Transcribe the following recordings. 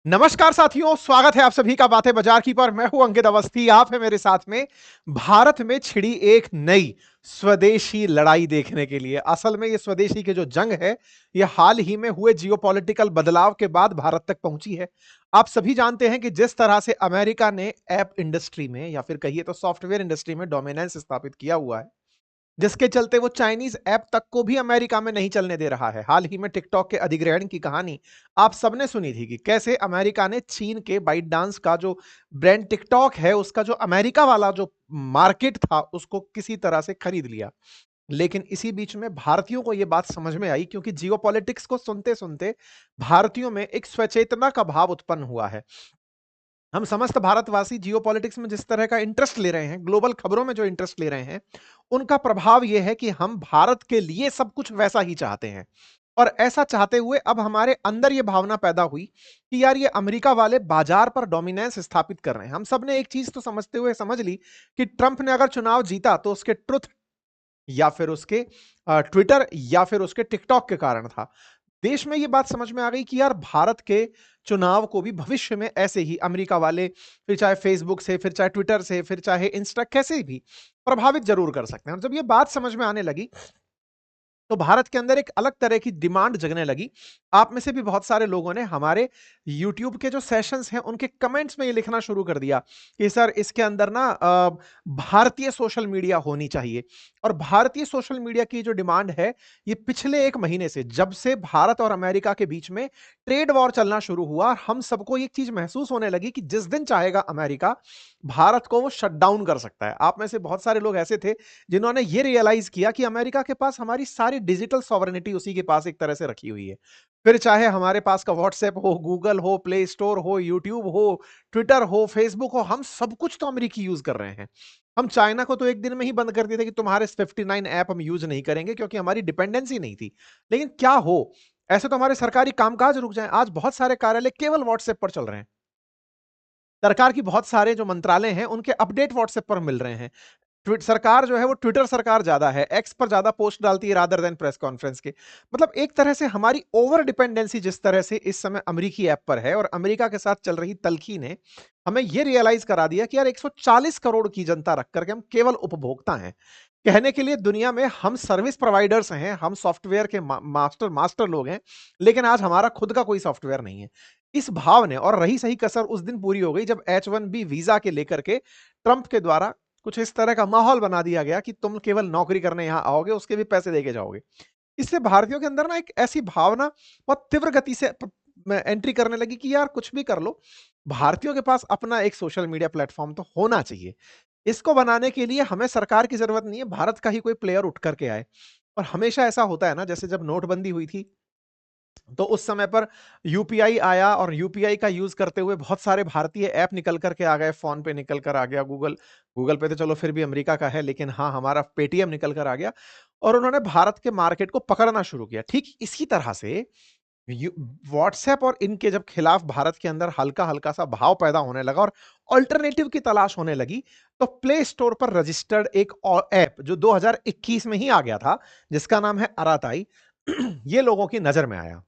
नमस्कार साथियों, स्वागत है आप सभी का बातें बाजार की पर। मैं हूं अंकित अवस्थी, आप है मेरे साथ में भारत में छिड़ी एक नई स्वदेशी लड़ाई देखने के लिए। असल में ये स्वदेशी की जो जंग है, ये हाल ही में हुए जियोपॉलिटिकल बदलाव के बाद भारत तक पहुंची है। आप सभी जानते हैं कि जिस तरह से अमेरिका ने ऐप इंडस्ट्री में या फिर कहिए तो सॉफ्टवेयर इंडस्ट्री में डोमिनेंस स्थापित किया हुआ है, जिसके चलते वो चाइनीज ऐप तक को भी अमेरिका में नहीं चलने दे रहा है। हाल ही में टिकटॉक के अधिग्रहण की कहानी आप सबने सुनी थी कि कैसे अमेरिका ने चीन के बाइट डांस का जो ब्रांड टिकटॉक है, उसका जो अमेरिका वाला जो मार्केट था, उसको किसी तरह से खरीद लिया। लेकिन इसी बीच में भारतीयों को यह बात समझ में आई, क्योंकि जियोपॉलिटिक्स को सुनते सुनते भारतीयों में एक स्वचेतना का भाव उत्पन्न हुआ है। हम समस्त भारतवासी जियोपॉलिटिक्स में जिस तरह का इंटरेस्ट ले रहे हैं, ग्लोबल खबरों में जो इंटरेस्ट ले रहे हैं, उनका प्रभाव यह है कि हम भारत के लिए सब कुछ वैसा ही चाहते हैं। और ऐसा चाहते हुए अब हमारे अंदर यह भावना पैदा हुई कि यार ये अमेरिका वाले बाजार पर डोमिनेंस स्थापित कर रहे हैं। हम सब ने एक चीज तो समझते हुए समझ ली कि ट्रंप ने अगर चुनाव जीता तो उसके ट्रुथ या फिर उसके ट्विटर या फिर उसके टिकटॉक के कारण था। देश में ये बात समझ में आ गई कि यार भारत के चुनाव को भी भविष्य में ऐसे ही अमेरिका वाले, फिर चाहे फेसबुक से, फिर चाहे ट्विटर से, फिर चाहे इंस्टा, कैसे भी प्रभावित जरूर कर सकते हैं। और जब ये बात समझ में आने लगी तो भारत के अंदर एक अलग तरह की डिमांड जगने लगी। आप में से भी बहुत सारे लोगों ने हमारे YouTube के जो सेशंस हैं, उनके कमेंट्स में ये लिखना शुरू कर दिया कि सर इसके अंदर ना भारतीय सोशल मीडिया होनी चाहिए। और भारतीय सोशल मीडिया की जो डिमांड है, ये पिछले 1 महीने से, जब से भारत और अमेरिका के बीच में ट्रेड वॉर चलना शुरू हुआ, हम सबको एक चीज महसूस होने लगी कि जिस दिन चाहेगा अमेरिका, भारत को वो शट डाउन कर सकता है। आप में से बहुत सारे लोग ऐसे थे जिन्होंने ये रियलाइज किया कि अमेरिका के पास हमारी सारी डिजिटल सॉवरेनिटी उसी के पास एक तरह से रखी हुई है। फिर चाहे हमारे पास का व्हाट्सएप हो, गूगल हो, प्ले स्टोर हो, यूट्यूब हो, ट्विटर हो, फेसबुक हो, हम सब कुछ तो अमेरिकी यूज कर रहे हैं। हम चाइना को तो एक दिन में ही बंद कर दिए थे कि तुम्हारे 59 ऐप हम यूज नहीं करेंगे, क्योंकि हमारी डिपेंडेंसी नहीं थी। लेकिन क्या हो, ऐसे तो हमारे सरकारी कामकाज रुक जाएं। आज बहुत सारे कार्यालय केवल व्हाट्सएप पर चल रहे हैं। सरकार की बहुत सारे जो मंत्रालय हैं, उनके अपडेट व्हाट्सएप पर मिल रहे हैं। सरकार जो है वो ट्विटर सरकार ज्यादा है, एक्स पर ज्यादा पोस्ट डालती है रादर देन प्रेस कॉन्फ्रेंस के। मतलब एक तरह से हमारी ओवर डिपेंडेंसी जिस तरह से इस समय अमेरिकी ऐप पर है, और अमेरिका के साथ चल रही तलखी ने हमें यह रियलाइज करा दिया कि यार 140 करोड़ की जनता रख करके हम केवल उपभोक्ता हैं। कहने के लिए दुनिया में हम सर्विस प्रोवाइडर्स हैं, हम सॉफ्टवेयर के मास्टर मास्टर लोग हैं, लेकिन आज हमारा खुद का कोई सॉफ्टवेयर नहीं है। इस भाव ने, और रही सही कसर उस दिन पूरी हो गई जब H1B वीजा के लेकर के ट्रंप के द्वारा कुछ इस तरह का माहौल बना दिया गया कि तुम केवल नौकरी करने यहां आओगे, उसके भी पैसे देके जाओगे। इससे भारतीयों के अंदर ना एक ऐसी भावना बहुत तीव्र गति से एंट्री करने लगी कि यार कुछ भी कर लो, भारतीयों के पास अपना एक सोशल मीडिया प्लेटफॉर्म तो होना चाहिए। इसको बनाने के लिए हमें सरकार की जरूरत नहीं है, भारत का ही कोई प्लेयर उठ करके आए। और हमेशा ऐसा होता है ना, जैसे जब नोटबंदी हुई थी, तो उस समय पर यूपीआई आया, और यूपीआई का यूज करते हुए बहुत सारे भारतीय ऐप निकल करके आ गए। फोन पे निकल कर आ गया, गूगल गूगल पे तो चलो फिर भी अमेरिका का है, लेकिन हाँ, हमारा पेटीएम निकल कर आ गया। और उन्होंने भारत के मार्केट को पकड़ना शुरू किया। ठीक इसी तरह से व्हाट्सएप और इनके जब खिलाफ भारत के अंदर हल्का हल्का सा भाव पैदा होने लगा और अल्टरनेटिव की तलाश होने लगी, तो प्ले स्टोर पर रजिस्टर्ड एक और ऐप जो 2021 में ही आ गया था, जिसका नाम है अराताई, ये लोगों की नजर में आया।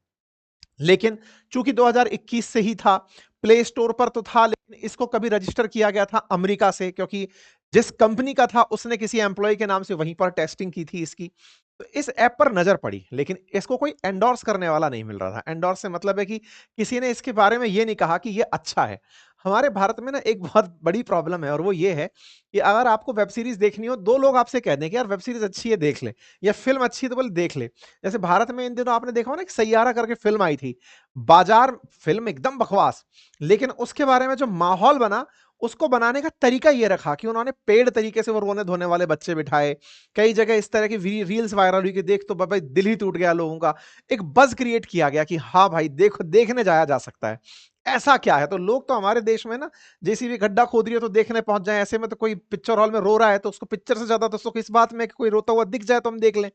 लेकिन चूंकि 2021 से ही था, प्ले स्टोर पर तो था, लेकिन इसको कभी रजिस्टर किया गया था अमेरिका से, क्योंकि जिस कंपनी का था उसने किसी एम्प्लॉय के नाम से वहीं पर टेस्टिंग की थी इसकी। तो इस ऐप पर नजर पड़ी, लेकिन इसको कोई एंडोर्स करने वाला नहीं मिल रहा था। एंडोर्स से मतलब है कि किसी ने इसके बारे में यह नहीं कहा कि यह अच्छा है। हमारे भारत में ना एक बहुत बड़ी प्रॉब्लम है, और वो ये है कि अगर आपको वेब सीरीज देखनी हो, दो लोग आपसे कह दें कि यार वेब सीरीज अच्छी है देख ले, या फिल्म अच्छी है तो बोले देख ले। जैसे भारत में इन दिनों आपने देखा हो ना, एक सैयारा करके फिल्म आई थी, बाजार फिल्म एकदम बकवास, लेकिन उसके बारे में जो माहौल बना, उसको बनाने का तरीका ये रखा कि उन्होंने पेड़ तरीके से वो रोने धोने वाले बच्चे बिठाए। कई जगह इस तरह की रील्स वायरल हुई कि देख तो भाई दिल ही टूट गया लोगों का। एक बज क्रिएट किया गया कि हाँ भाई देखो, देखने जाया जा सकता है। ऐसा क्या है, तो लोग तो हमारे देश में ना, जैसी भी गड्ढा खोद रही हो तो देखने पहुंच जाए। ऐसे में तो कोई पिक्चर हॉल में रो रहा है तो उसको पिक्चर से ज्यादा तो उसको इस बात में कि कोई रोता हुआ दिख जाए तो हम देख लें।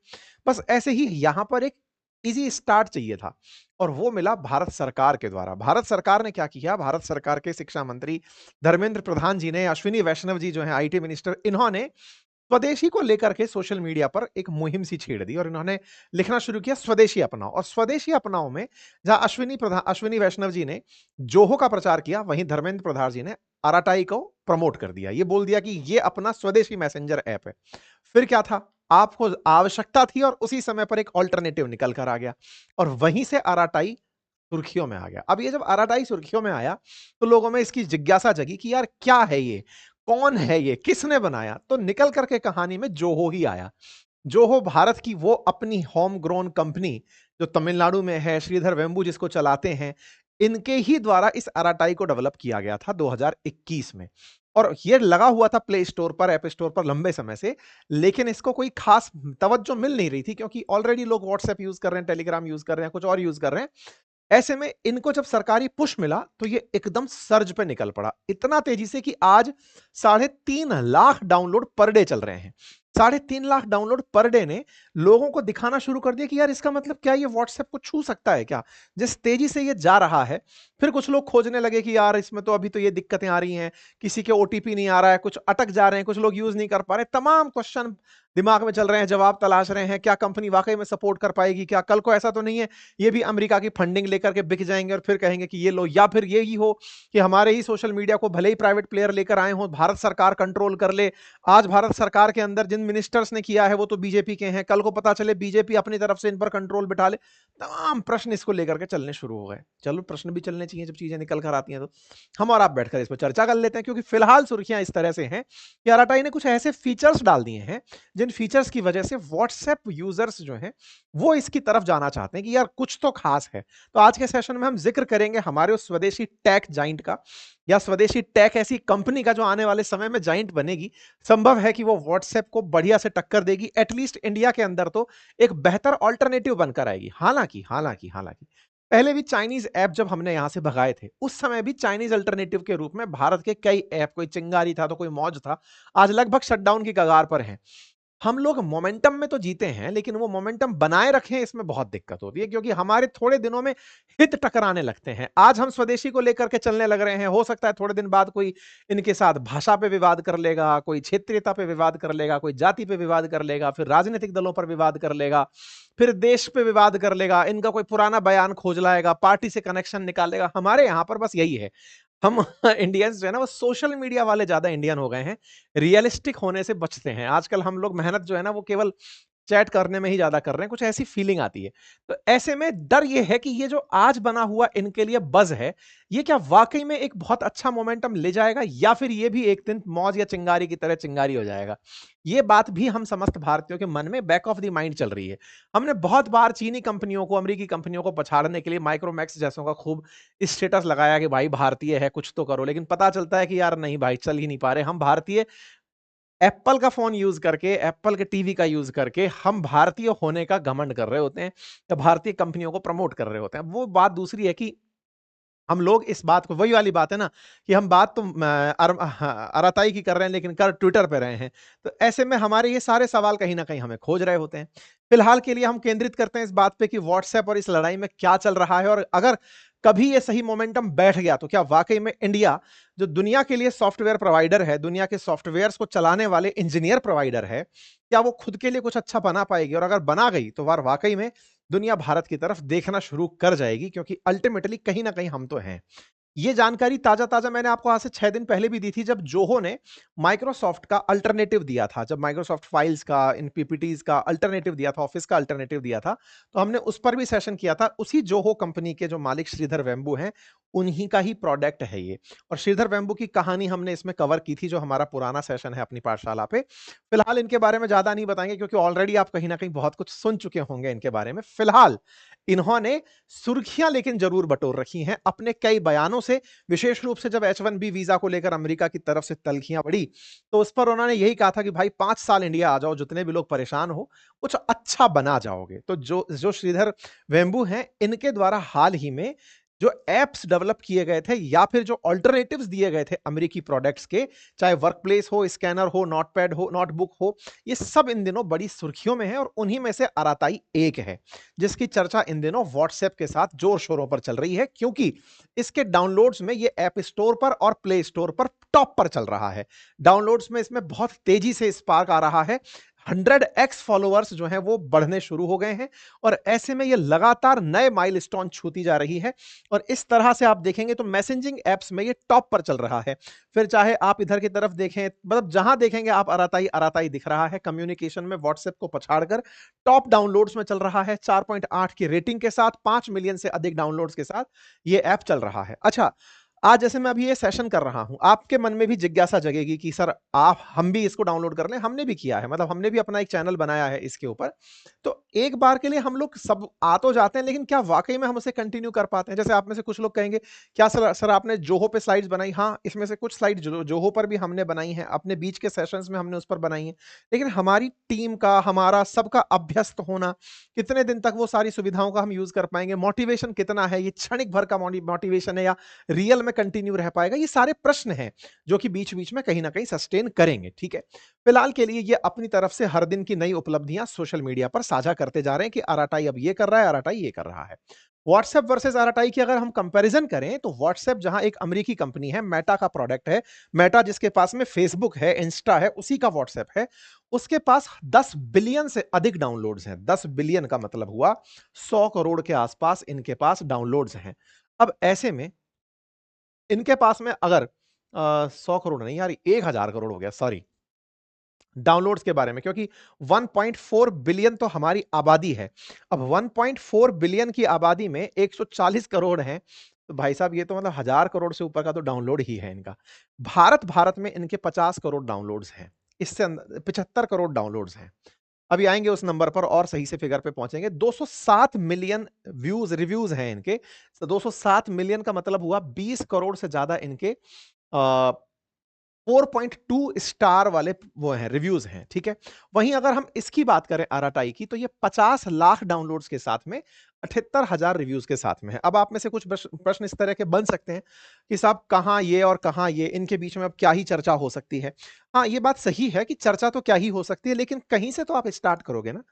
बस ऐसे ही यहां पर एक इजी स्टार्ट चाहिए था, और वो मिला भारत सरकार के द्वारा। भारत सरकार ने क्या किया, भारत सरकार के शिक्षा मंत्री धर्मेंद्र प्रधान जी ने, अश्विनी वैष्णव जी जो है आईटी मिनिस्टर, इन्होंने स्वदेशी को लेकर के सोशल मीडिया पर एक मुहिम सी छेड़ दी और इन्होंने लिखना शुरू किया स्वदेशी अपनाओ। और स्वदेशी अपनाओ में जहां अश्विनी वैष्णव जी ने जोहो का प्रचार किया, वहीं धर्मेंद्र प्रधान जी ने आराटाई को प्रमोट कर दिया। ये बोल दिया कि ये अपना स्वदेशी मैसेंजर ऐप है। फिर क्या था, आपको आवश्यकता थी और उसी समय पर एक ऑल्टरनेटिव निकल कर आ गया और वहीं से आराटाई सुर्खियों में आ गया। अब ये जब आराटाई सुर्खियों में आया तो लोगों में इसकी जिज्ञासा जगी कि यार क्या है ये, कौन है ये, किसने बनाया? तो निकल करके कहानी में जोहो ही आया। जोहो भारत की वो अपनी होम ग्रोन कंपनी जो तमिलनाडु में है, श्रीधर वेम्बू जिसको चलाते हैं, इनके ही द्वारा इस आराटाई को डेवलप किया गया था 2021 में। और ये लगा हुआ था प्ले स्टोर पर, ऐप स्टोर पर लंबे समय से, लेकिन इसको कोई खास तवज्जो मिल नहीं रही थी क्योंकि ऑलरेडी लोग व्हाट्सएप यूज कर रहे हैं, टेलीग्राम यूज कर रहे हैं, कुछ और यूज कर रहे हैं। ऐसे में इनको जब सरकारी पुश मिला तो ये एकदम सर्ज पे निकल पड़ा, इतना तेजी से कि आज 3.5 लाख डाउनलोड पर डे चल रहे हैं। 3.5 लाख डाउनलोड पर डे ने लोगों को दिखाना शुरू कर दिया कि यार इसका मतलब क्या, ये व्हाट्सएप को छू सकता है क्या, जिस तेजी से ये जा रहा है। फिर कुछ लोग खोजने लगे कि यार इसमें तो अभी तो ये दिक्कतें आ रही हैं, किसी के ओटीपी नहीं आ रहा है, कुछ अटक जा रहे हैं, कुछ लोग यूज नहीं कर पा रहे, तमाम क्वेश्चन दिमाग में चल रहे हैं, जवाब तलाश रहे हैं। क्या कंपनी वाकई में सपोर्ट कर पाएगी? क्या कल को ऐसा तो नहीं है ये भी अमेरिका की फंडिंग लेकर के बिक जाएंगे और फिर कहेंगे कि ये लो, या फिर ये ही हो कि हमारे ही सोशल मीडिया को भले ही प्राइवेट प्लेयर लेकर आए हो, भारत सरकार कंट्रोल कर ले। आज भारत सरकार के अंदर जिन मिनिस्टर्स ने किया है वो तो बीजेपी के हैं, कल को पता चले बीजेपी अपनी तरफ से इन पर कंट्रोल बिठा ले। तमाम प्रश्न इसको लेकर के चलने शुरू हो गए। चलो, प्रश्न भी चलने चाहिए जब चीजें निकल कर आती हैं, तो हम और आप बैठकर इस पर चर्चा कर लेते हैं। क्योंकि फिलहाल सुर्खियां इस तरह से हैं कि आरटीआई ने कुछ ऐसे फीचर्स डाल दिए हैं जिन फीचर्स की वजह से व्हाट्सएप यूजर्स जो हैं वो इसकी तरफ जाना चाहते हैं कि यार कुछ तो खास है। तो आज के सेशन में हम जिक्र करेंगे हमारे उस स्वदेशी टेक जाइंट का, या स्वदेशी टेक ऐसी कंपनी का जो आने वाले समय में जाइंट बनेगी। संभव है कि वो व्हाट्सएप को बढ़िया से टक्कर देगी, एटलीस्ट इंडिया के अंदर तो एक बेहतर ऑल्टरनेटिव बनकर आएगी। हालांकि पहले भी चाइनीज ऐप जब हमने यहां से भगाए थे, उस समय भी चाइनीज अल्टरनेटिव के रूप में भारत के कई ऐप, कोई चिंगारी था तो कोई मौज था, आज लगभग शटडाउन की कगार पर हैं। हम लोग मोमेंटम में तो जीते हैं, लेकिन वो मोमेंटम बनाए रखें इसमें बहुत दिक्कत होती है, क्योंकि हमारे थोड़े दिनों में हित टकराने लगते हैं। आज हम स्वदेशी को लेकर के चलने लग रहे हैं, हो सकता है थोड़े दिन बाद कोई इनके साथ भाषा पे विवाद कर लेगा, कोई क्षेत्रीयता पे विवाद कर लेगा, कोई जाति पे विवाद कर लेगा, फिर राजनीतिक दलों पर विवाद कर लेगा, फिर देश पे विवाद कर लेगा, इनका कोई पुराना बयान खोज लाएगा, पार्टी से कनेक्शन निकालेगा। हमारे यहां पर बस यही है, हम इंडियंस जो है ना वो सोशल मीडिया वाले ज्यादा इंडियन हो गए हैं, रियलिस्टिक होने से बचते हैं। आजकल हम लोग मेहनत जो है ना वो केवल चैट करने में ही ज्यादा कर रहे हैं, कुछ ऐसी फीलिंग आती है। तो ऐसे में डर ये है कि ये जो आज बना हुआ इनके लिए बज है, ये क्या वाकई में एक बहुत अच्छा मोमेंटम ले जाएगा, या फिर ये भी एक दिन मौज या चिंगारी की तरह चिंगारी हो जाएगा। ये बात भी हम समस्त भारतीयों के मन में बैक ऑफ द माइंड चल रही है। हमने बहुत बार चीनी कंपनियों को, अमेरिकी कंपनियों को पछाड़ने के लिए माइक्रोमैक्स जैसों का खूब स्टेटस लगाया कि भाई भारतीय है कुछ तो करो, लेकिन पता चलता है कि यार नहीं भाई, चल ही नहीं पा रहे। हम भारतीय एप्पल का फोन यूज करके, एप्पल के टीवी का यूज करके हम भारतीय होने का घमंड कर रहे होते हैं, या भारतीय कंपनियों को प्रमोट कर रहे होते हैं। वो बात दूसरी है कि हम लोग इस बात को, वही वाली बात है ना कि हम बात तो अराताई की कर रहे हैं लेकिन कर ट्विटर पे रहे हैं। तो ऐसे में हमारे ये सारे सवाल कहीं ना कहीं हमें खोज रहे होते हैं। फिलहाल के लिए हम केंद्रित करते हैं इस बात पे कि व्हाट्सएप और इस लड़ाई में क्या चल रहा है, और अगर कभी ये सही मोमेंटम बैठ गया तो क्या वाकई में इंडिया, जो दुनिया के लिए सॉफ्टवेयर प्रोवाइडर है, दुनिया के सॉफ्टवेयर को चलाने वाले इंजीनियर प्रोवाइडर है, क्या वो खुद के लिए कुछ अच्छा बना पाएगी? और अगर बना गई तो वाकई में दुनिया भारत की तरफ देखना शुरू कर जाएगी, क्योंकि अल्टीमेटली कहीं ना कहीं हम तो हैं। ये जानकारी ताजा ताजा मैंने आपको आज से 6 दिन पहले भी दी थी, जब जोहो ने माइक्रोसॉफ्ट का अल्टरनेटिव दिया था, जब माइक्रोसॉफ्ट फाइल्स का, इन पीपीटीज का अल्टरनेटिव दिया था, ऑफिस का अल्टरनेटिव दिया था, तो हमने उस पर भी सेशन किया था। उसी जोहो कंपनी के जो मालिक श्रीधर वेम्बू हैं, उन्हीं का ही प्रोडक्ट है ये। और श्रीधर वेम्बू की कहानी हमने इसमें कवर की थी, जो हमारा पुराना सेशन है अपनी पाठशाला पे। फिलहाल इनके बारे में ज्यादा नहीं बताएंगे, क्योंकि ऑलरेडी आप कहीं ना कहीं बहुत कुछ सुन चुके होंगे इनके बारे में। फिलहाल इन्होंने सुर्खियां लेकिन जरूर बटोर रखी हैं अपने कई बयानों से, विशेष रूप से जब H1B वीजा को लेकर अमेरिका की तरफ से तल्खियां बढ़ी, तो उस पर उन्होंने यही कहा था कि भाई 5 साल इंडिया आ जाओ, जितने भी लोग परेशान हो कुछ अच्छा बना जाओगे। तो जो जो श्रीधर वेम्बू हैं, इनके द्वारा हाल ही में जो एप्स डेवलप किए गए थे या फिर जो ऑल्टरनेटिव्स दिए गए थे अमेरिकी प्रोडक्ट्स के, चाहे वर्कप्लेस हो, स्कैनर हो, नोटपैड हो, नोटबुक हो, ये सब इन दिनों बड़ी सुर्खियों में है और उन्हीं में से आराताई एक है, जिसकी चर्चा इन दिनों व्हाट्सएप के साथ जोर शोरों पर चल रही है, क्योंकि इसके डाउनलोड्स में ये ऐप स्टोर पर और प्ले स्टोर पर टॉप पर चल रहा है। डाउनलोड्स में इसमें बहुत तेजी से स्पार्क आ रहा है। 100x फॉलोअर्स जो हैं वो बढ़ने शुरू हो गए हैं और ऐसे में ये लगातार नए माइलस्टोन छूती जा रही है और इस तरह से आप देखेंगे तो मैसेजिंग एप्स में ये टॉप पर चल रहा है। फिर चाहे आप इधर की तरफ देखें, मतलब जहां देखेंगे आप अराताई अराताई दिख रहा है। कम्युनिकेशन में व्हाट्सएप को पछाड़कर टॉप डाउनलोड्स में चल रहा है। 4.8 की रेटिंग के साथ 5 मिलियन से अधिक डाउनलोड्स के साथ ये ऐप चल रहा है। अच्छा, आज जैसे मैं अभी ये सेशन कर रहा हूं, आपके मन में भी जिज्ञासा जगेगी कि सर आप हम भी इसको डाउनलोड कर लें। हमने भी किया है, मतलब हमने भी अपना एक चैनल बनाया है इसके ऊपर। तो एक बार के लिए हम लोग सब आ तो जाते हैं, लेकिन क्या वाकई में हम उसे कंटिन्यू कर पाते हैं? जैसे आप में से कुछ लोग कहेंगे, क्या सर आपने जोहो पे स्लाइड्स बनाई? हाँ, इसमें से कुछ स्लाइड जोहो पर भी हमने बनाई हैं, अपने बीच के सेशंस में हमने उस पर बनाई हैं। लेकिन हमारी टीम का, हमारा सबका अभ्यस्त होना, कितने दिन तक वो सारी सुविधाओं का हम यूज कर पाएंगे, मोटिवेशन कितना है, ये क्षणिक भर का मोटिवेशन है या रियल में कंटिन्यू रह पाएगा, ये सारे प्रश्न हैं जो कि बीच बीच में कहीं ना कहीं सस्टेन करेंगे। ठीक है, फिलहाल के लिए ये अपनी तरफ से हर दिन की नई उपलब्धियां सोशल मीडिया पर साझा करते जा रहे हैं कि अराटाई अब ये कर रहा है, अराटाई ये कर रहा है। व्हाट्सएप वर्सेस अराटाई की अगर हम कंपैरिजन करें तो व्हाट्सएप जहां एक अमेरिकी कंपनी है, मेटा का प्रोडक्ट है, मेटा जिसके पास में फेसबुक है, इंस्टा है, उसी का व्हाट्सएप है, उसके पास 10 बिलियन से अधिक डाउनलोड्स हैं। 10 बिलियन का मतलब हुआ 100 करोड़ के आसपास इनके पास डाउनलोड्स हैं। अब ऐसे में इनके पास में अगर 100 करोड़ नहीं यार, 1000 करोड़ हो गया, सॉरी, डाउनलोड्स के बारे में, क्योंकि 1.4 बिलियन तो हमारी आबादी है। अब 1.4 बिलियन की आबादी में 140 करोड़ हैं, तो भाई साहब ये तो मतलब 1000 करोड़ से ऊपर का तो डाउनलोड ही है इनका। भारत में इनके 50 करोड़ डाउनलोड्स हैं, इससे 75 करोड़ डाउनलोड्स हैं। अभी आएंगे उस नंबर पर और सही से फिगर पे पहुंचेंगे। 207 मिलियन व्यूज रिव्यूज हैं इनके। तो 207 मिलियन का मतलब हुआ 20 करोड़ से ज्यादा इनके 4.2 स्टार वाले वो हैं, रिव्यूज हैं। ठीक है, वहीं अगर हम इसकी बात करें आराटाई की, तो ये 50 लाख डाउनलोड्स के साथ में 78,000 रिव्यूज के साथ में है। अब आप में से कुछ प्रश्न इस तरह के बन सकते हैं कि साहब कहां ये और कहां ये, इनके बीच में अब क्या ही चर्चा हो सकती है? हाँ, ये बात सही है कि चर्चा तो क्या ही हो सकती है, लेकिन कहीं से तो आप स्टार्ट करोगे ना।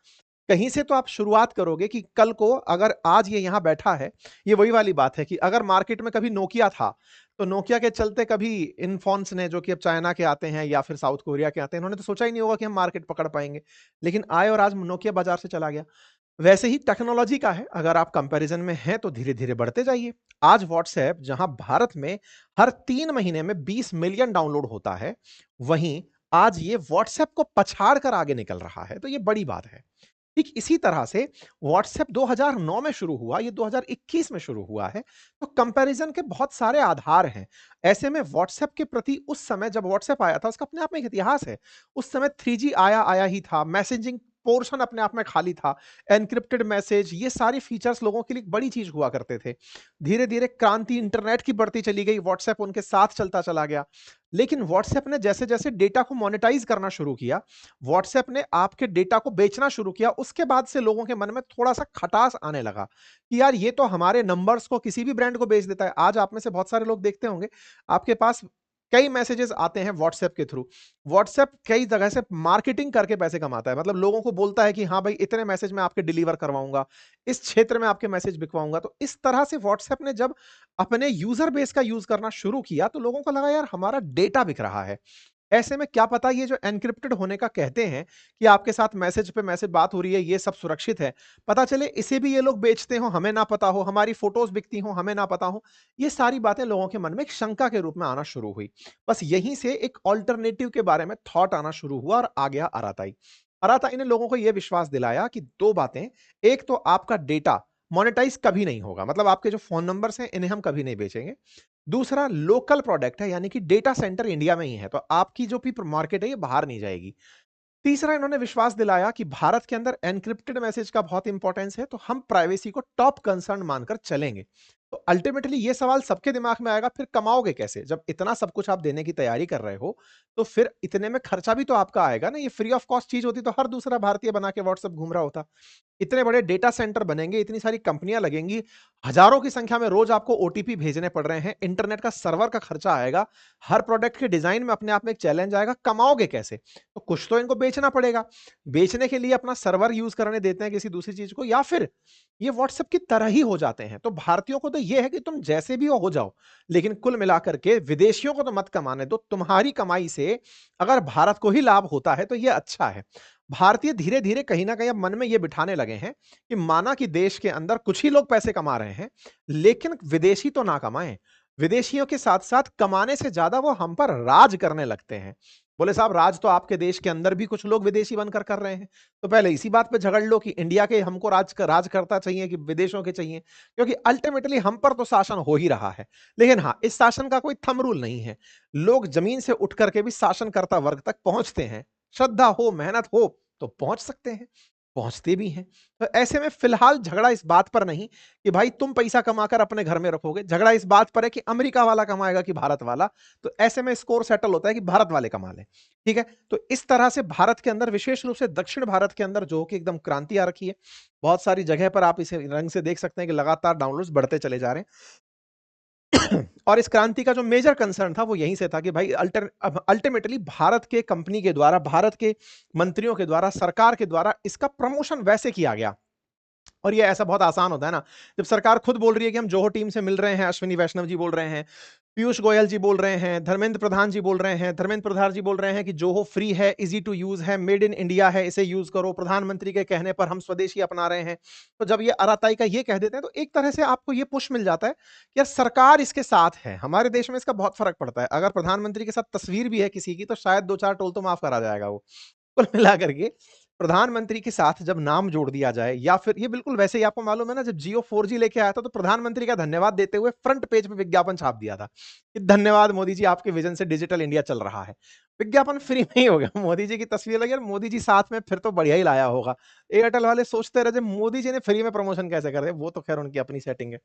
कहीं से तो आप शुरुआत करोगे कि कल को अगर आज ये यहां बैठा है, ये वही वाली बात है कि अगर मार्केट में कभी नोकिया था, तो नोकिया के चलते कभी इन फोन्स ने, जो कि अब चाइना के आते हैं या फिर साउथ कोरिया के आते हैं, इन्होंने तो सोचा ही नहीं होगा कि हम मार्केट पकड़ पाएंगे, लेकिन आए और आज नोकिया बाजार से चला गया। वैसे ही टेक्नोलॉजी का है, अगर आप कंपैरिजन में हैं तो धीरे धीरे बढ़ते जाइए। आज व्हाट्सएप जहां भारत में हर 3 महीने में 20 मिलियन डाउनलोड होता है, वहीं आज ये व्हाट्सएप को पछाड़ कर आगे निकल रहा है, तो ये बड़ी बात है। ठीक इसी तरह से व्हाट्सएप 2009 में शुरू हुआ, ये 2021 में शुरू हुआ है, तो कंपैरिजन के बहुत सारे आधार हैं। ऐसे में व्हाट्सएप के प्रति उस समय जब व्हाट्सएप आया था, उसका अपने आप में एक इतिहास है। उस समय 3G आया आया ही था, मैसेजिंग पोर्शन अपने आप में खाली था, एन्क्रिप्टेड मैसेज, ये सारे फीचर्स लोगों के लिए बड़ी चीज हुआ करते थे। धीरे धीरे क्रांति इंटरनेट की बढ़ती चली गई, व्हाट्सएप उनके साथ चलता चला गया। लेकिन व्हाट्सएप ने जैसे जैसे डेटा को मोनेटाइज करना शुरू किया, व्हाट्सएप ने आपके डेटा को बेचना शुरू किया, उसके बाद से लोगों के मन में थोड़ा सा खटास आने लगा कि यार ये तो हमारे नंबर्स को किसी भी ब्रांड को बेच देता है। आज आप में से बहुत सारे लोग देखते होंगे, आपके पास कई मैसेजेस आते हैं व्हाट्सएप के थ्रू। व्हाट्सएप कई जगह से मार्केटिंग करके पैसे कमाता है, मतलब लोगों को बोलता है कि हाँ भाई इतने मैसेज मैं आपके डिलीवर करवाऊंगा, इस क्षेत्र में आपके मैसेज बिकवाऊंगा। तो इस तरह से व्हाट्सएप ने जब अपने यूजर बेस का यूज करना शुरू किया, तो लोगों को लगा यार हमारा डेटा बिक रहा है। ऐसे में क्या पता ये जो एन्क्रिप्टेड होने का कहते हैं कि आपके साथ मैसेज पे मैसेज बात हो रही है, ये सब सुरक्षित है, पता चले इसे भी ये लोग बेचते हो, हमें ना पता हो, हमारी फोटोज बिकती हो, हमें ना पता हो। ये सारी बातें लोगों के मन में एक शंका के रूप में आना शुरू हुई। बस यहीं से एक ऑल्टरनेटिव के बारे में थॉट आना शुरू हुआ और आ गया अराताई। अराताई ने लोगों को यह विश्वास दिलाया कि दो बातें, एक तो आपका डेटा मोनेटाइज कभी नहीं होगा, मतलब आपके जो फोन नंबर्स हैं इन्हें हम कभी नहीं बेचेंगे। दूसरा, लोकल प्रोडक्ट है, यानी कि डेटा सेंटर इंडिया में ही है, तो आपकी जो भी मार्केट है ये बाहर नहीं जाएगी। तीसरा, इन्होंने विश्वास दिलाया कि भारत के अंदर एन्क्रिप्टेड मैसेज का बहुत इंपॉर्टेंस है, तो हम प्राइवेसी को टॉप कंसर्न मानकर चलेंगे। तो अल्टीमेटली ये सवाल सबके दिमाग में आएगा, फिर कमाओगे कैसे? जब इतना सब कुछ आप देने की तैयारी कर रहे हो, तो फिर इतने में खर्चा भी तो आपका आएगा ना। ये फ्री ऑफ कॉस्ट चीज होती तो हर दूसरा भारतीय बना के व्हाट्सएप घूम रहा होता। इतने बड़े डेटा सेंटर बनेंगे, इतनी सारी कंपनियां लगेंगी, हजारों की संख्या में रोज आपको ओटीपी भेजने पड़ रहे हैं, इंटरनेट का सर्वर का खर्चा आएगा, हर प्रोडक्ट के डिजाइन में अपने आप में एक चैलेंज आएगा, कमाओगे कैसे? तो कुछ तो इनको बेचना पड़ेगा। बेचने के लिए अपना सर्वर यूज करने देते हैं किसी दूसरी चीज को, या फिर ये व्हाट्सएप की तरह ही हो जाते हैं। तो भारतीयों को तो ये है कि तुम जैसे भी हो जाओ, लेकिन कुल मिलाकर के विदेशियों को तो मत कमाने दो। तुम्हारी कमाई से अगर भारत को ही लाभ होता है तो ये अच्छा है। भारतीय धीरे धीरे कहीं ना कहीं अब मन में ये बिठाने लगे हैं कि माना कि देश के अंदर कुछ ही लोग पैसे कमा रहे हैं, लेकिन विदेशी तो ना कमाएं। विदेशियों के साथ साथ कमाने से ज्यादा वो हम पर राज करने लगते हैं। बोले साहब, राज तो आपके देश के अंदर भी कुछ लोग विदेशी बनकर कर रहे हैं। तो पहले इसी बात पे झगड़ लो कि इंडिया के हमको राज करता चाहिए कि विदेशों के चाहिए, क्योंकि अल्टीमेटली हम पर तो शासन हो ही रहा है। लेकिन हाँ, इस शासन का कोई थंब रूल नहीं है। लोग जमीन से उठ करके भी शासनकर्ता वर्ग तक पहुंचते हैं। श्रद्धा हो, मेहनत हो तो पहुंच सकते हैं, पहुंचते भी हैं। तो ऐसे में फिलहाल झगड़ा इस बात पर नहीं कि भाई तुम पैसा कमाकर अपने घर में रखोगे, झगड़ा इस बात पर है कि अमेरिका वाला कमाएगा कि भारत वाला। तो ऐसे में स्कोर सेटल होता है कि भारत वाले कमा लें। ठीक है, तो इस तरह से भारत के अंदर, विशेष रूप से दक्षिण भारत के अंदर जो कि एकदम क्रांति आ रखी है। बहुत सारी जगह पर आप इसे रंग से देख सकते हैं कि लगातार डाउनलोड्स बढ़ते चले जा रहे हैं। और इस क्रांति का जो मेजर कंसर्न था वो यहीं से था कि भाई अल्टीमेटली भारत के कंपनी के द्वारा, भारत के मंत्रियों के द्वारा, सरकार के द्वारा इसका प्रमोशन वैसे किया गया। और ये ऐसा बहुत आसान होता है ना, जब सरकार खुद बोल रही है कि हम जोहो टीम से मिल रहे हैं, अश्विनी वैष्णव जी बोल रहे हैं, पीयूष गोयल जी बोल रहे हैं, धर्मेंद्र प्रधान जी बोल रहे हैं, धर्मेंद्र प्रधान जी बोल रहे हैं कि जोहो फ्री है, इजी टू यूज है, मेड इन इंडिया है, इसे यूज करो, प्रधानमंत्री के कहने पर हम स्वदेशी अपना रहे हैं। तो जब ये अराताई का ये कह देते हैं तो एक तरह से आपको ये पुश मिल जाता है कि यार सरकार इसके साथ है। हमारे देश में इसका बहुत फर्क पड़ता है, अगर प्रधानमंत्री के साथ तस्वीर भी है किसी की तो शायद दो चार टोल तो माफ करा जाएगा वो। कुल मिलाकर के प्रधानमंत्री के साथ जब नाम जोड़ दिया जाए, या फिर ये बिल्कुल वैसे ही, आपको मालूम है ना, जब जियो 4G लेके आया था तो प्रधानमंत्री का धन्यवाद देते हुए फ्रंट पेज पे विज्ञापन छाप दिया था कि धन्यवाद मोदी जी, आपके विजन से डिजिटल इंडिया चल रहा है। विज्ञापन फ्री में ही हो गया, मोदी जी की तस्वीर लगी और मोदी जी साथ में, फिर तो बढ़िया ही लाया होगा। एयरटेल वाले सोचते रहे मोदी जी ने फ्री में प्रमोशन कैसे कर दे, वो तो खैर उनकी अपनी सेटिंग है।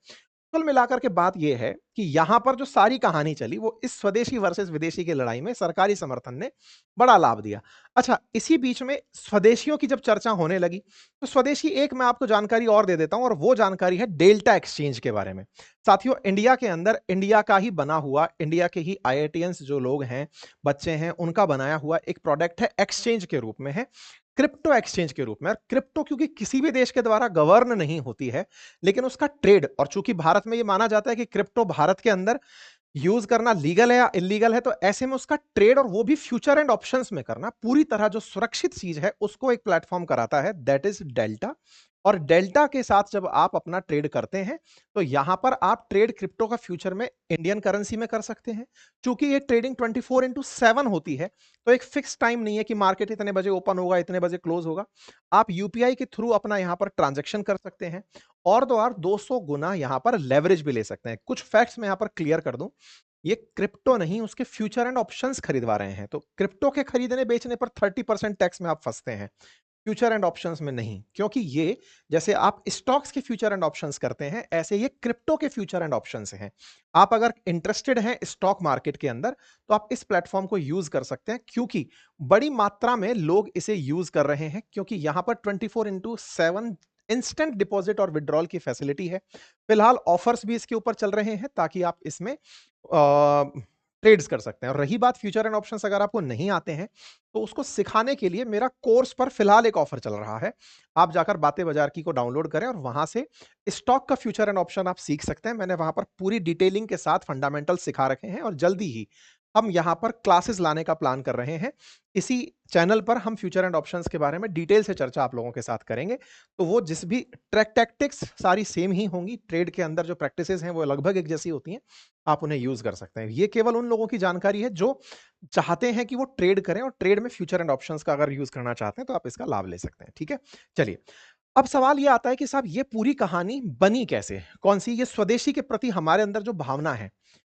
कुल मिलाकर के बात यह है कि यहां पर जो सारी कहानी चली वो इस स्वदेशी वर्सेस विदेशी की लड़ाई में सरकारी समर्थन ने बड़ा लाभ दिया। अच्छा, इसी बीच में स्वदेशियों की जब चर्चा होने लगी तो स्वदेशी, एक मैं आपको जानकारी और दे देता हूं, और वो जानकारी है डेल्टा एक्सचेंज के बारे में। साथियों, इंडिया के अंदर इंडिया का ही बना हुआ, इंडिया के ही आईआईटियंस जो लोग हैं, बच्चे हैं, उनका बनाया हुआ एक प्रोडक्ट है, एक्सचेंज के रूप में है, क्रिप्टो एक्सचेंज के रूप में। और क्रिप्टो क्योंकि किसी भी देश के द्वारा गवर्न नहीं होती है, लेकिन उसका ट्रेड, और चूंकि भारत में ये माना जाता है कि क्रिप्टो भारत के अंदर यूज करना लीगल है या इलीगल है, तो ऐसे में उसका ट्रेड, और वो भी फ्यूचर एंड ऑप्शंस में करना, पूरी तरह जो सुरक्षित चीज है उसको एक प्लेटफॉर्म कराता है, दैट इज डेल्टा। और डेल्टा के साथ जब आप अपना ट्रेड करते हैं तो यहां पर आप ट्रेड क्रिप्टो का फ्यूचर में इंडियन करेंसी में कर सकते हैं। चूंकि ये ट्रेडिंग 24/7 होती है, तो एक फिक्स टाइम नहीं है कि मार्केट इतने बजे ओपन होगा, इतने बजे क्लोज होगा। आप यूपीआई के थ्रू अपना यहां पर ट्रांजेक्शन कर सकते हैं, और तो और 200 गुना यहां पर लेवरेज भी ले सकते हैं। कुछ फैक्ट्स मैं यहां पर क्लियर कर दूं, ये क्रिप्टो नहीं, उसके फ्यूचर एंड ऑप्शंस खरीदवा रहे हैं। तो क्रिप्टो के खरीदने बेचने पर 30% टैक्स में आप फंसते हैं, फ्यूचर एंड ऑप्शंस में नहीं। क्योंकि ये, जैसे आप स्टॉक्स के फ्यूचर एंड ऑप्शंस करते हैं, ऐसे ये क्रिप्टो के फ्यूचर एंड ऑप्शंस हैं। आप अगर इंटरेस्टेड हैं स्टॉक मार्केट के अंदर तो आप इस प्लेटफॉर्म को यूज कर सकते हैं, क्योंकि बड़ी मात्रा में लोग इसे यूज कर रहे हैं, क्योंकि यहां पर 24/7 इंस्टेंट डिपॉजिट और विड्रॉल की फैसिलिटी है। फिलहाल ऑफर्स भी इसके ऊपर चल रहे हैं ताकि आप इसमें ट्रेड्स कर सकते हैं। और रही बात फ्यूचर एंड ऑप्शंस, अगर आपको नहीं आते हैं तो उसको सिखाने के लिए मेरा कोर्स पर फिलहाल एक ऑफर चल रहा है। आप जाकर बातें बाजार की को डाउनलोड करें और वहां से स्टॉक का फ्यूचर एंड ऑप्शन आप सीख सकते हैं। मैंने वहां पर पूरी डिटेलिंग के साथ फंडामेंटल सिखा रखे हैं, और जल्दी ही हम यहां पर क्लासेस लाने का प्लान कर रहे हैं। इसी चैनल पर हम फ्यूचर एंड ऑप्शंस के बारे में डिटेल से चर्चा आप लोगों के साथ करेंगे। तो वो जिस भी ट्रैक टैक्टिक्स सारी सेम ही होंगी, ट्रेड के अंदर जो प्रैक्टिसेस हैं वो लगभग एक जैसी होती हैं, आप उन्हें यूज कर सकते हैं। ये केवल उन लोगों की जानकारी है जो चाहते हैं कि वो ट्रेड करें, और ट्रेड में फ्यूचर एंड ऑप्शंस का अगर यूज करना चाहते हैं तो आप इसका लाभ ले सकते हैं। ठीक है, चलिए, अब सवाल ये आता है कि साहब ये पूरी कहानी बनी कैसे, कौन सी, ये स्वदेशी के प्रति हमारे अंदर जो भावना है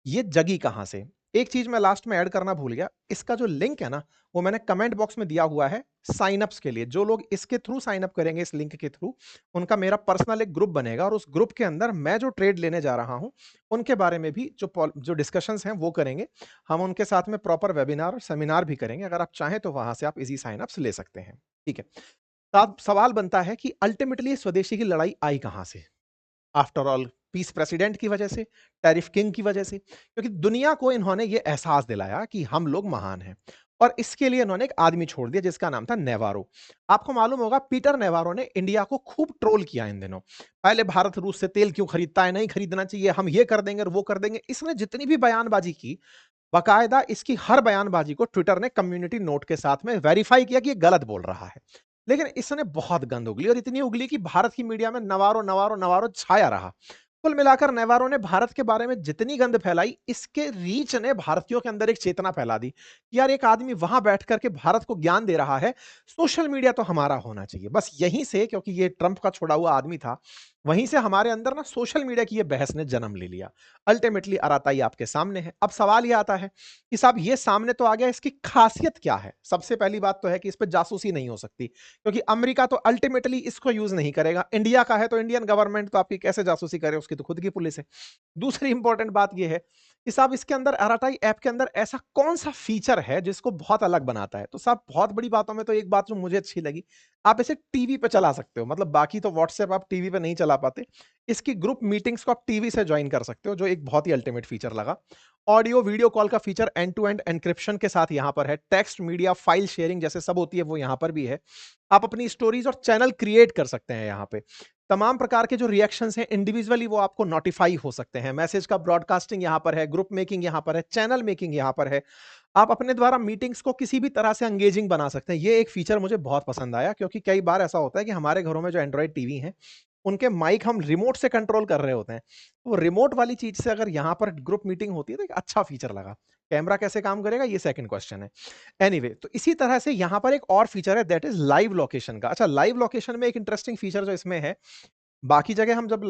ये जगी कहां से। एक चीज मैं लास्ट में ऐड करना भूल गया, इसका जो लिंक है ना वो मैंने कमेंट बॉक्स में दिया हुआ है साइन अप्स के लिए। जो लोग इसके थ्रू साइन अप करेंगे, इस लिंक के थ्रू, उनका मेरा पर्सनल एक ग्रुप बनेगा, और उस ग्रुप के अंदर मैं जो ट्रेड लेने जा रहा हूं उनके बारे में भी जो डिस्कशंस हैं वो करेंगे। हम उनके साथ में प्रॉपर वेबिनार और सेमिनार भी करेंगे। अगर आप चाहें तो वहां से आप इजी साइन अप्स ले सकते हैं। ठीक है, तो अब सवाल बनता है कि अल्टीमेटली स्वदेशी की लड़ाई आई कहां से? आफ्टर ऑल पीस प्रेसिडेंट की वजह से, टैरिफ किंग की वजह से, क्योंकि दुनिया को इन्होंने ये एहसास दिलाया कि हम लोग महान हैं। और इसके लिए इन्होंने एक आदमी छोड़ दिया जिसका नाम था नेवारो। आपको मालूम होगा पीटर नेवारो ने इंडिया को खूब ट्रोल किया इन दिनों। पहले भारत रूस से तेल क्यों खरीदता है, नहीं खरीदना चाहिए, हम ये कर देंगे और वो कर देंगे। इसने जितनी भी बयानबाजी की, बाकायदा इसकी हर बयानबाजी को ट्विटर ने कम्युनिटी नोट के साथ में वेरीफाई किया कि ये गलत बोल रहा है। लेकिन इसने बहुत गंद उगली और इतनी उगली कि भारत की मीडिया में नवारो नवारो नवारो छाया रहा। कुल मिलाकर नेवारो ने भारत के बारे में जितनी गंद फैलाई, इसके रीच ने भारतीयों के अंदर एक चेतना फैला दी कि यार एक आदमी वहां बैठ करके भारत को ज्ञान दे रहा है, सोशल मीडिया तो हमारा होना चाहिए। बस यहीं से, क्योंकि ये ट्रंप का छोड़ा हुआ आदमी था, वहीं से हमारे अंदर ना सोशल मीडिया की ये बहस ने जन्म ले लिया। अल्टीमेटली अराताई आपके सामने है। अब सवाल ये आता है कि साहब ये सामने तो आ गया, इसकी खासियत क्या है? सबसे पहली बात तो है कि इस पे जासूसी नहीं हो सकती, क्योंकि अमेरिका तो अल्टीमेटली इसको यूज नहीं करेगा। इंडिया का है तो इंडियन गवर्नमेंट तो आपकी कैसे जासूसी करे, उसकी तो खुद की पुलिस है। दूसरी इंपॉर्टेंट बात यह है कि साहब इसके अंदर अराटाई ऐप के अंदर ऐसा कौन सा फीचर है जिसको बहुत अलग बनाता है? तो साहब बहुत बड़ी बातों में तो एक बात जो मुझे अच्छी लगी, आप इसे टीवी पे चला सकते हो। मतलब बाकी तो व्हाट्सएप आप टीवी पे नहीं चला पाते, इसकी ग्रुप मीटिंग्स को आप टीवी से ज्वाइन कर सकते हो, जो एक बहुत ही अल्टीमेट फीचर लगा। ऑडियो वीडियो कॉल का feature end to end encryption के साथ यहां पर है। टेक्स्ट मीडिया फाइल शेयरिंग जैसे सब होती है वो यहां पर भी है। आप अपनी स्टोरीज और चैनल क्रिएट कर सकते हैं यहां पे। तमाम प्रकार के जो रिएक्शंस हैं इंडिविजुअली वो आपको नोटिफाई हो सकते हैं। मैसेज का ब्रॉडकास्टिंग यहां पर है, ग्रुप मेकिंग यहां पर है, चैनल मेकिंग यहां पर है। आप अपने द्वारा मीटिंग्स को किसी भी तरह से एंगेजिंग बना सकते हैं। ये एक फीचर मुझे बहुत पसंद आया, क्योंकि कई बार ऐसा होता है कि हमारे घरों में जो एंड्रॉइड टीवी हैं, उनके माइक हम रिमोट से कंट्रोल कर रहे होते हैं। तो रिमोट वाली चीज से अगर यहाँ पर ग्रुप मीटिंग होती है तो एक अच्छा फीचर लगा। कैमरा कैसे काम करेगा ये सेकंड क्वेश्चन है। एनीवे, तो इसी तरह से यहाँ पर एक और फीचर है, दैट इज लाइव लोकेशन का। अच्छा, लाइव लोकेशन में एक इंटरेस्टिंग फीचर जो इसमें है, बाकी जगह हम जब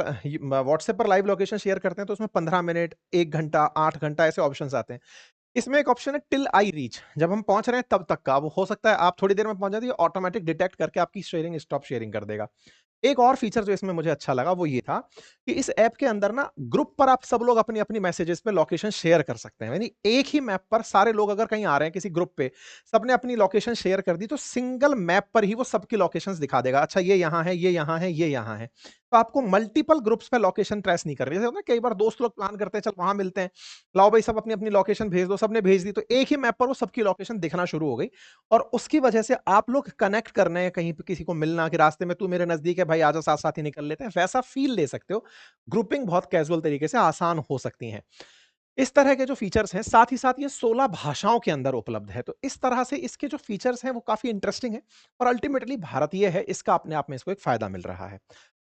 व्हाट्सएप पर लाइव लोकेशन शेयर करते हैं तो उसमें 15 मिनट, 1 घंटा, 8 घंटा ऐसे ऑप्शन आते हैं। इसमें एक ऑप्शन है टिल आई रीच, जब हम पहुंच रहे हैं तब तक का। वो हो सकता है आप थोड़ी देर में पहुंच जाती है, ऑटोमेटिक डिटेक्ट करके आपकी शेयरिंग स्टॉप शेयरिंग कर देगा। एक और फीचर जो इसमें मुझे अच्छा लगा वो ये था कि इस ऐप के अंदर ना ग्रुप पर आप सब लोग अपनी अपनी मैसेजेस पे लोकेशन शेयर कर सकते हैं। यानी एक ही मैप पर सारे लोग अगर कहीं आ रहे हैं किसी ग्रुप पे, सबने अपनी लोकेशन शेयर कर दी, तो सिंगल मैप पर ही वो सबकी लोकेशंस दिखा देगा। अच्छा, ये यहाँ है, ये यहाँ है, ये यहाँ है। तो आपको मल्टीपल ग्रुप्स पे लोकेशन ट्रेस नहीं कर रही। जैसे होता है कई बार दोस्त लोग प्लान करते हैं, चल वहां मिलते हैं, लाओ भाई सब अपनी अपनी लोकेशन भेज दो, सबने भेज दी, तो एक ही मैप पर वो सबकी लोकेशन दिखना शुरू हो गई। और उसकी वजह से आप लोग कनेक्ट करने, कहीं पे किसी को मिलना कि रास्ते में तू मेरे नजदीक है भाई, आजा साथ साथ ही निकल लेते हैं, वैसा फील ले सकते हो। ग्रुपिंग बहुत कैजुअल तरीके से आसान हो सकती है। इस तरह के जो फीचर्स हैं, साथ ही साथ ये 16 भाषाओं के अंदर उपलब्ध है। तो इस तरह से इसके जो फीचर्स हैं वो काफी इंटरेस्टिंग है। और अल्टीमेटली भारतीय है, इसका अपने आप में इसको एक फायदा मिल रहा है।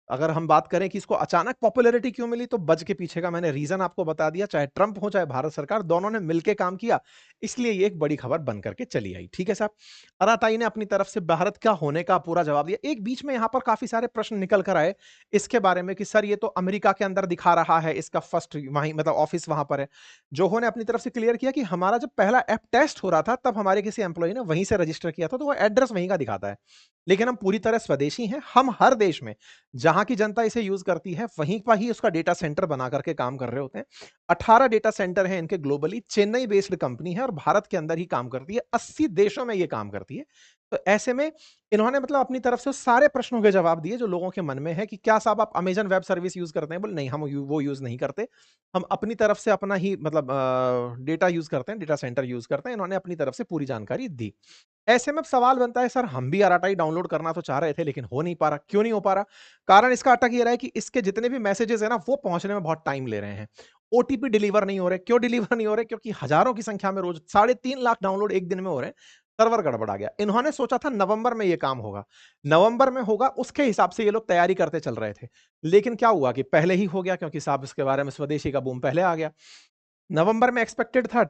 अगर हम बात करें कि इसको अचानक पॉपुलैरिटी क्यों मिली, तो बज के पीछे का मैंने रीजन आपको बता दिया। चाहे ट्रंप हो चाहे भारत सरकार, दोनों ने मिलकर काम किया, इसलिए ये एक बड़ी खबर बन करके चली आई। ठीक है साहब, अराताई ने अपनी तरफ से भारत का होने का पूरा जवाब दिया। एक बीच में यहां पर काफी सारे प्रश्न निकल कर आए इसके बारे में कि सर ये तो अमेरिका के अंदर दिखा रहा है, इसका फर्स्ट वहीं मतलब ऑफिस वहां पर है। जोहो ने अपनी तरफ से क्लियर किया कि हमारा जब पहला ऐप टेस्ट हो रहा था तब हमारे किसी एम्प्लॉय ने वहीं से रजिस्टर किया था, तो वो एड्रेस वहीं का दिखाता है। लेकिन हम पूरी तरह स्वदेशी हैं, हम हर देश में जहां की जनता इसे यूज करती है वहीं पर ही उसका डेटा सेंटर बना करके काम कर रहे होते हैं। 18 डेटा सेंटर हैं इनके ग्लोबली, चेन्नई बेस्ड कंपनी है और भारत के अंदर ही काम करती है, 80 देशों में ये काम करती है। तो ऐसे में इन्होंने मतलब अपनी तरफ से सारे प्रश्नों के जवाब दिए जो लोगों के मन में है कि क्या साहब आप अमेजन वेब सर्विस यूज करते हैं? बोले नहीं, हम वो यूज नहीं करते, हम अपनी तरफ से अपना ही मतलब डेटा यूज करते हैं, डेटा सेंटर यूज करते हैं। इन्होंने अपनी तरफ से पूरी जानकारी दी। ऐसे में अब सवाल बनता है, सर हम भी अराटाई डाउनलोड करना तो चाह रहे थे लेकिन हो नहीं पा रहा। क्यों नहीं हो पा रहा? कारण इसका अटक ये रहा है कि इसके जितने भी मैसेजेस है ना वो पहुंचने में बहुत टाइम ले रहे हैं। ओटीपी डिलीवर नहीं हो रहे। क्यों डिलीवर नहीं हो रहे? क्योंकि हजारों की संख्या में रोज 3.5 लाख डाउनलोड एक दिन में हो रहे हैं। सर्वर गड़बड़ा गया। इन्होंने सोचा था नवंबर में ये काम होगा, नवंबर में होगा, उसके हिसाब से ये लोग तैयारी करते चल रहे थे। लेकिन क्या हुआ कि पहले ही हो गया, क्योंकि साहब इसके बारे में स्वदेशी का बूम पहले आ गया। नवंबर में एक्सपेक्टेड था,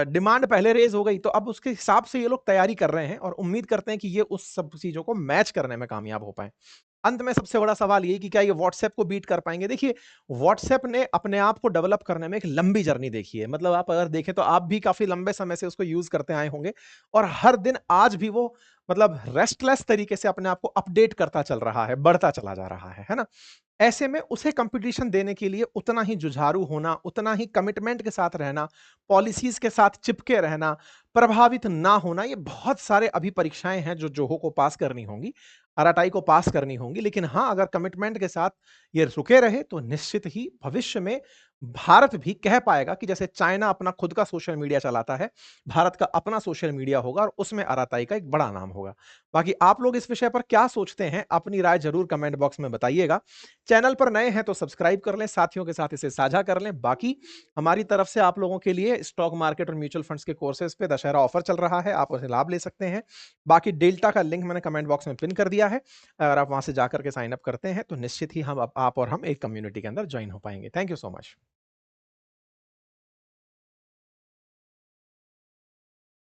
डिमांड पहले रेज हो गई, तो अब उसके हिसाब से ये लोग तैयारी कर रहे हैं और उम्मीद करते हैं कि ये उस सब चीजों को मैच करने में कामयाब हो पाए। अंत में सबसे बड़ा सवाल ये कि क्या ये व्हाट्सएप को बीट कर पाएंगे? देखिए, व्हाट्सएप ने अपने आप को डेवलप करने में एक लंबी जर्नी देखी है। मतलब आप अगर देखें तो आप भी काफी लंबे समय से उसको यूज करते आए होंगे और हर दिन आज भी वो मतलब रेस्टलेस तरीके से अपने आप को अपडेट करता चल रहा है, बढ़ता चला जा रहा है ना? ऐसे में उसे कंपटीशन देने के लिए उतना ही जुझारू होना, उतना ही कमिटमेंट के साथ रहना, पॉलिसीज़ के साथ चिपके रहना, प्रभावित ना होना, ये बहुत सारे अभी परीक्षाएँ हैं जो जोहो को पास करनी होंगी, आरआरआई को पास करनी होंगी। लेकिन हाँ, अगर कमिटमेंट के साथ ये रुके रहे तो निश्चित ही भविष्य में भारत भी कह पाएगा कि जैसे चाइना अपना खुद का सोशल मीडिया चलाता है, भारत का अपना सोशल मीडिया होगा और उसमें आरआरआई का एक बड़ा नाम होगा। बाकी आप लोग इस विषय पर क्या सोचते हैं? अपनी राय ज़रूर कमेंट बॉक्स में बताइएगा। चैनल पर नए हैं तो सब्सक्राइब कर लें, साथियों के साथ इसे साझा कर लें। बाकी हमारी तरफ से आप लोगों के लिए स्टॉक मार्केट और म्यूचुअल फंड्स के कोर्सेज़ पे दशहरा ऑफर चल रहा है, आप उसे लाभ ले सकते हैं। बाकी डेल्टा का लिंक मैंने कमेंट बॉक्स में पिन कर दिया है। अगर आप वहाँ से जाकर के साइन अप करते हैं तो निश्चित ही हम आप और हम एक कम्युनिटी के अंदर जॉइन हो पाएँगे। Thank you so much.